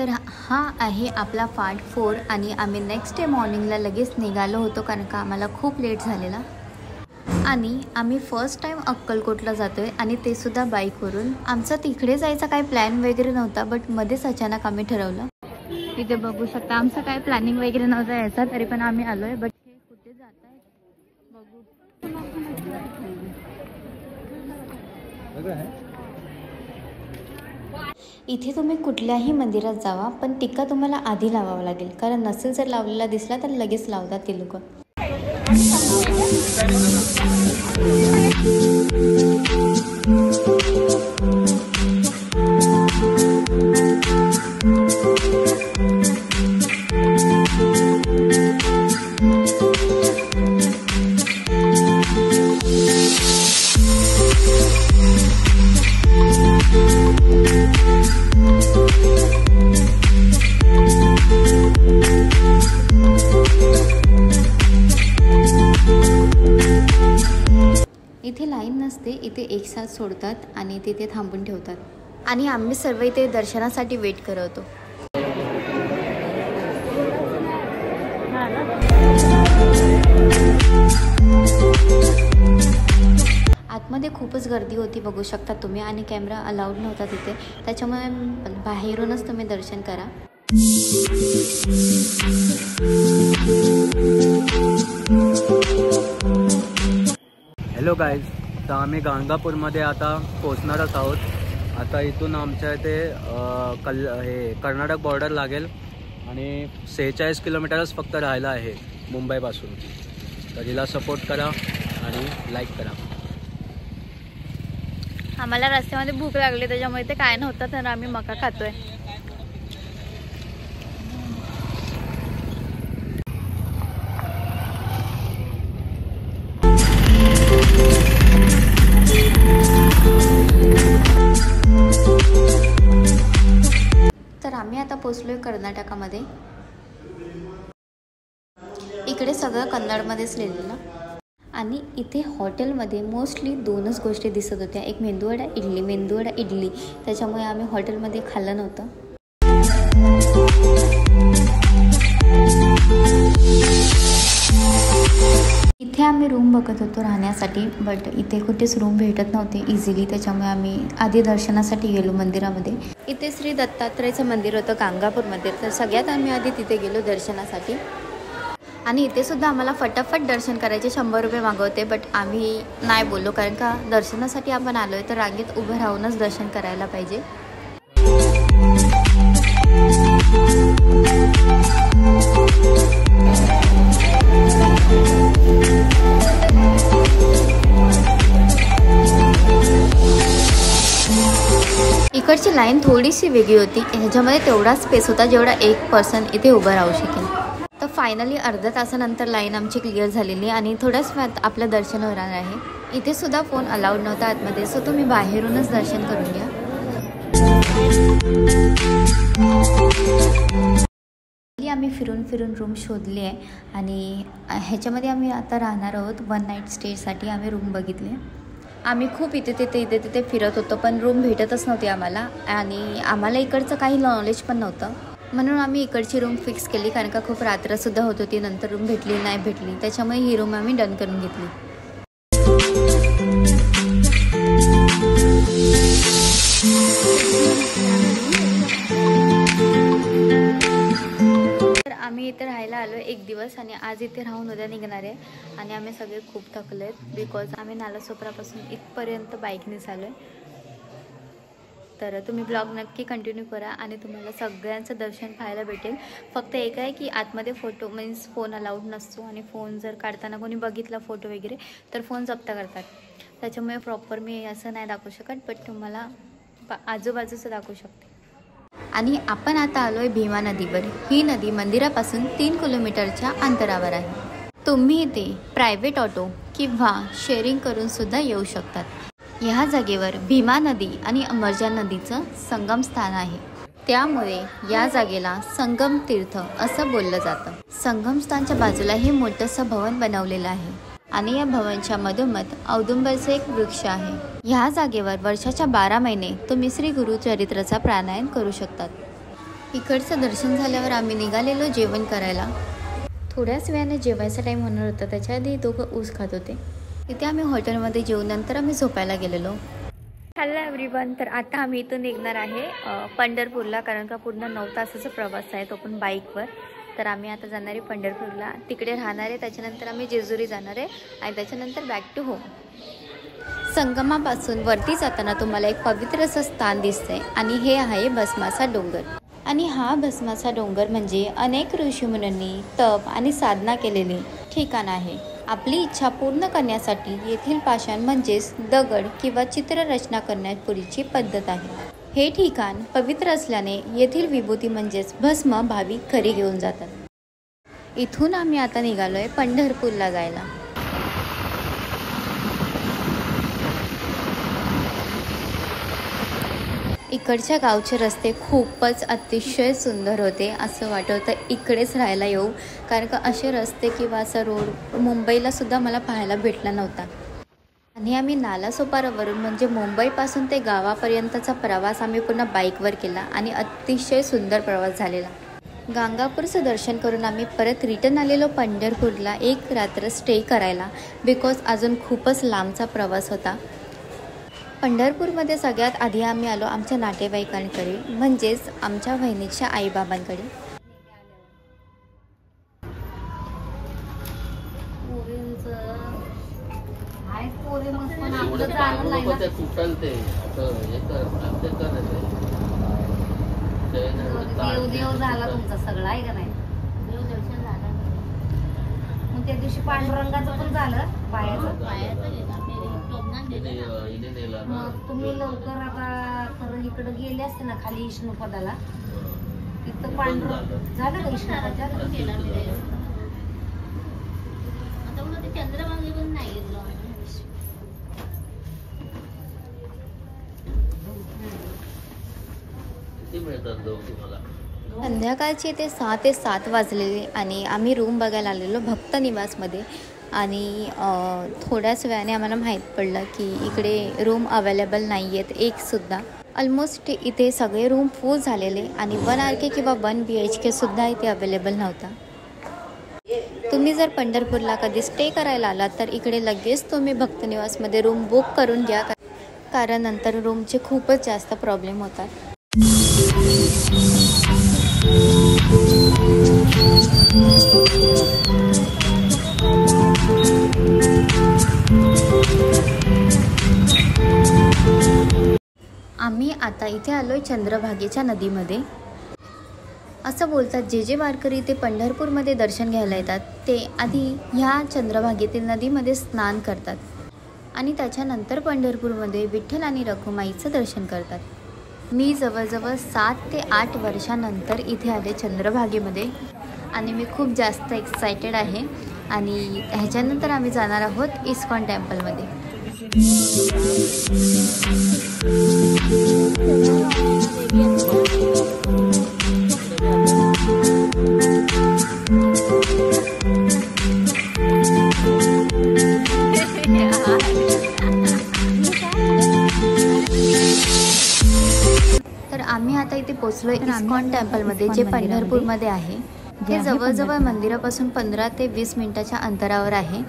तर हा आहे आपला पार्ट 4 आणि आम्ही नेक्स्ट डे मॉर्निंगला लगेच निघालो होतो कारण का आम्हाला खूप लेट झालेला आणि आम्ही फर्स्ट टाइम अक्कलकोटला जातोय आणि ते सुद्धा बाईकवरून। आमचा तिकडे जायचा काही प्लॅन वगैरे नव्हता बट मध्येच अचानक आम्ही ठरवलं। इथे बघू शकता आमचं काय प्लॅनिंग वगैरे नव्हतं याचा, तरी पण आम्ही आलोय। बट हे कुठे जात आहे बघू। इथे तुम्ही कुठल्याही मंदिरात जावा पण टिक्का तुम्हाला आधी लावावा लागेल, कारण नसेल जर लावलेला दिसला तर लगेच लावतात ते लोक। इथे लाईन नसते, इथे एक साथ सोडतात आणि तिथे थांबून ठेवतात आणि आम्ही सर्व इथे दर्शनासाठी वेट करत होतो। आतमध्ये खूपच गर्दी होती बघू शकता तुम्ही आणि कॅमेरा अलाउड नव्हता तिथे, त्याच्यामुळे बाहेरूनच तुम्ही दर्शन करा। हॅलो गाईज, तर आम्ही गाणगापूरमध्ये आता पोचणारच आहोत। आता इथून आमच्या इथे कर्नाटक बॉर्डर लागेल आणि 46 किलोमीटरच फक्त राहिला आहे मुंबईपासून। तर तिला सपोर्ट करा आणि लाईक करा। आम्हाला रस्त्यामध्ये भूक लागली त्याच्यामुळे ते काय नव्हतं तर आम्ही मका खातोय। तर आम्ही आता पोचलोय कर्नाटकामध्ये। इकडे सगळं कन्नडमध्येच लिहिलेलं आणि इथे हॉटेलमध्ये मोस्टली दोनच गोष्टी दिसत होत्या, एक मेंदूवडा इडली, त्याच्यामुळे आम्ही हॉटेलमध्ये खाल्लं नव्हतं। इथे आम्ही रूम बघत होतो राहण्यासाठी, बट इथे कुठेच रूम भेटत नव्हते इझिली, त्याच्यामुळे आम्ही आधी दर्शनासाठी गेलो मंदिरामध्ये। इथे श्री दत्तात्रेयचं मंदिर होतं गाणगापूरमध्ये, तर सगळ्यात आम्ही आधी तिथे गेलो दर्शनासाठी आणि इथे सुद्धा आम्हाला फटाफट दर्शन करायचे 100 रुपये मागवते, बट आम्ही नाही बोललो कारण का दर्शनासाठी आपण आलोय तर रांगेत उभं राहूनच दर्शन करायला पाहिजे। इकडची लाईन थोडीशी वेगळी होती, ह्याच्यामध्ये तेवढा स्पेस होता जेवढा एक पर्सन इथे उभं राहू शकेल। तर फायनली अर्ध्या तासानंतर लाईन आमची क्लिअर झालेली आणि थोड्याच वेळात आपलं दर्शन होणार आहे। इथे सुद्धा फोन अलाउड नव्हता आतमध्ये, सो तुम्ही बाहेरूनच दर्शन करून घ्या। आम्ही फिरून रूम शोधली आहे आणि ह्याच्यामध्ये आम्ही आता राहणार आहोत 1 नाईट स्टेसाठी। आम्ही रूम बघितले, आम्ही खूप इथे तिथे फिरत होतो पण रूम भेटतच नव्हती आम्हाला आणि आम्हाला इकडचं काही नॉलेज पण नव्हतं, म्हणून आम्ही इकडची रूम फिक्स केली कारण का खूप रात्रसुद्धा होत होती। नंतर रूम नाही भेटली, त्याच्यामुळे ही रूम आम्ही डन करून घेतली। तर आम्ही इथे राहायला आलो 1 दिवस आणि आज इथे राहून उद्या निघणार आहे आणि आम्ही सगळे खूप थकले आहेत बिकॉज आम्ही नालासोपारापासून इथपर्यंत बाईकने चालू आहे। तर तुम्ही ब्लॉग नक्की कंटिन्यू करा आणि तुम्हाला सगळ्यांचं दर्शन पाहायला भेटेल। फक्त एक आहे की आतमध्ये फोटो मीन्स फोन अलाउड नसतो आणि फोन जर काढताना कोणी बघितला फोटो वगैरे तर फोन जप्त करतात, त्याच्यामुळे प्रॉपर मी असं नाही दाखवू शकत, बट तुम्हाला आजूबाजूचं दाखवू शकते। आणि आपण आता आलोय भीमा नदीवर। ही नदी मंदिरापासून 3 किलोमीटरच्या अंतरावर आहे। तुम्ही इथे प्रायव्हेट ऑटो किंवा शेअरिंग करून सुद्धा येऊ शकतात। ह्या जागेवर भीमा नदी आणि अमरजा नदीचं संगम स्थान आहे, त्यामुळे या जागेला संगम तीर्थ असं बोललं जातं। संगमस्थानच्या बाजूला हे मोठंसं भवन बनवलेलं आहे आणि या भवनच्या मधोमध औदुंबरचे एक वृक्ष आहे। ह्या जागेवर वर्षाच्या 12 महिने तुम्ही श्री गुरु चरित्राचा प्राणायाम करू शकतात। इकडचं दर्शन झाल्यावर आम्ही निघालेलो जेवण करायला. थोड्याच वेळाने जेवायचा टाईम होणार होता, त्याच्या आधी दोघं ऊस खात होते. तिथे आम्ही हॉटेलमध्ये जेवून नंतर आम्ही झोपायला गेलेलो. हॅलो एव्हरीवन, तर आता आम्ही इथून निघणार आहे पंढरपूरला, कारण का पूर्ण 9 तासाचा प्रवास आहे, तो पण बाईकवर. तर आम्ही आता जाणार आहे पंढरपूरला, तिकडे राहणार आहे. त्याच्यानंतर आम्ही जेजुरी जाणार आहे आणि त्याच्यानंतर बॅक टू होम. संगमापासून वरती जाताना तुम्हाला एक पवित्र असं स्थान दिसतंय आणि हे आहे भस्माचा डोंगर. आणि हा भस्माचा डोंगर म्हणजे अनेक ऋषीमुनींनी तप आणि साधना केलेली ठिकाण आहे. आपली इच्छा पूर्ण करण्यासाठी येथील पाषाण म्हणजेच दगड किंवा चित्ररचना करण्यापूर्वीची पद्धत आहे. हे ठिकाण पवित्र असल्याने येथील विभूती म्हणजेच भस्म भाविक घरी घेऊन जातात. इथून आम्ही आता निघालोय पंढरपूरला जायला. इकडच्या गावचे रस्ते खूपच अतिशय सुंदर होते. असं वाटत होतं इकडेच राहायला येऊ, कारण का असे रस्ते किंवा असा रोड मुंबईला सुद्धा मला पाहायला भेटला नव्हता. आणि आम्ही नालासोपारावरून म्हणजे मुंबईपासून ते गावापर्यंतचा प्रवास आम्ही पुन्हा बाईकवर केला आणि अतिशय सुंदर प्रवास झालेला. गाणगापूरचं दर्शन करून आम्ही परत रिटर्न आलेलो पंढरपूरला एक रात्र स्टे करायला, बिकॉज अजून खूपच लांबचा प्रवास होता. पंढरपूरमध्ये सगळ्यात आधी आम्ही आलो आमच्या नातेवाईकांकडे, म्हणजेच आमच्या बहिणीच्या आईबाबांकडे. देव झाला तुमचा सगळा आहे का नाही? देवदर्शन झालं. मग त्या दिवशी पांडुरंगाचं पण झालं पायाचं. मग तुम्ही लवकर आता खरं इकडं गेले असते ना खाली विष्णुपदाला, इथं पांडुरंग झालं का विष्णुपद झालं? चंद्रभागे पण नाही गेलो. संध्याकाळचे ते 6 ते 7 वाजलेले आणि आम्ही रूम बघायला आलेलो भक्त निवासमध्ये. आणि थोड्याच वेळाने आम्हाला माहीत पडलं की इकडे रूम अवेलेबल नाही आहेत एकसुद्धा. ऑलमोस्ट इथे सगळे रूम फुल झालेले आणि 1 RK किंवा 1 BHK सुद्धा इथे अवेलेबल नव्हता. तुम्ही जर पंढरपूरला कधी स्टे करायला आलात तर इकडे लगेच तुम्ही भक्तनिवासमध्ये रूम बुक करून घ्या, कारण नंतर रूमचे खूपच जास्त प्रॉब्लेम होतात. आम्ही आता इथे आलोय चंद्रभागेच्या नदीमध्ये. असं बोलतात जे वारकरी ते पंढरपूरमध्ये दर्शन घ्यायला येतात ते आधी ह्या चंद्रभागेतील नदीमध्ये स्नान करतात आणि त्याच्यानंतर पंढरपूरमध्ये विठ्ठल आणि रखुमाईचं दर्शन करतात. मी जवळजवळ 7 ते 8 वर्षानंतर इथे आले चंद्रभागेमध्ये आणि मी खूप जास्त एक्सायटेड आहे. आणि ह्याच्यानंतर आम्ही जाणार आहोत इस्कॉन टेम्पलमध्ये. तर आम्ही आता इथे पोचलोय इस्कॉन टेम्पलमध्ये, जे पंढरपूरमध्ये आहे. हे जवळजवळ मंदिरापासून 15 ते 20 मिनिटाच्या अंतरावर आहे.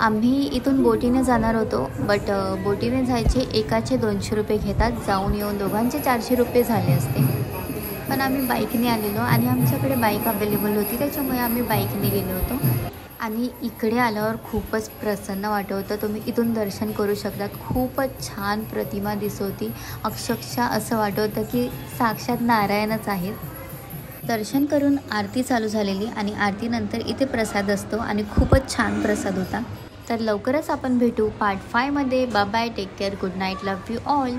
आम्ही इथून बोटीने जाणार होतो, बट बोटीने जायचे एकाचे 200 रुपये घेतात. जाऊन येऊन दोघांचे 400 रुपये झाले असते. पण आम्ही बाईकने आलेलो आणि आमच्याकडे बाईक अवेलेबल होती, त्याच्यामुळे आम्ही बाईकने गेलो होतो. आणि इकडे आल्यावर खूपच प्रसन्न वाटत होतं. तुम्ही इथून दर्शन करू शकतात. खूपच छान प्रतिमा दिसत होती. अक्षरशः असं वाटत होतं की साक्षात नारायणच आहेत. दर्शन करून आरती चालू झालेली आणि आरतीनंतर इथे प्रसाद असतो आणि खूपच छान प्रसाद होता. तर लवकरच आपण भेटू पार्ट 5 मध्ये. Bye bye, take care, good night, love you all.